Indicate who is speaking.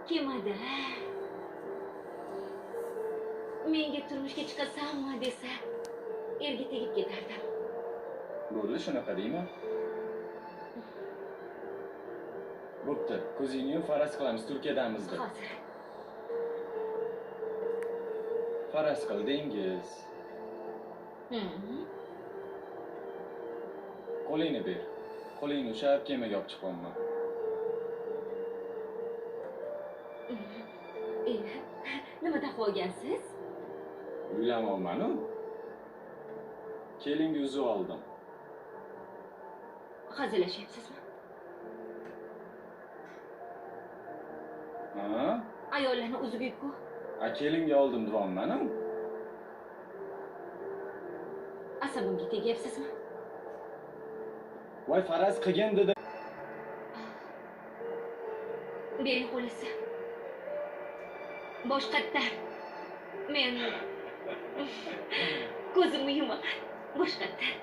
Speaker 1: Kemada menga turmushga chiqasanmi desa, erga tegib ketardim.
Speaker 2: Bo'ldi, shunaqa deymi? Bo'pti, ko'zingni yum, faraz qilamiz, Turkiyadamiz deb.
Speaker 1: Hozir.
Speaker 2: Faraz qil dengiz. Qo'lingni ber. Qo'lingni ushlab kemaga olib chiqaman.
Speaker 1: Nima taxvolgansiz?
Speaker 2: Uylanmoqman-ku. Kelinga uzib oldim.
Speaker 1: Hazillashyapsizmi?
Speaker 2: Ha?
Speaker 1: Ayollarni uzib-ku.
Speaker 2: Kelinga oldim deyapman-ku.
Speaker 1: Asabimga tegyapsizmi?
Speaker 2: Voy, faraz qilgin dedi.
Speaker 1: Bering qo'lisi. Boshqatdan. Men ko'zimni yumaman. Boshqatdan.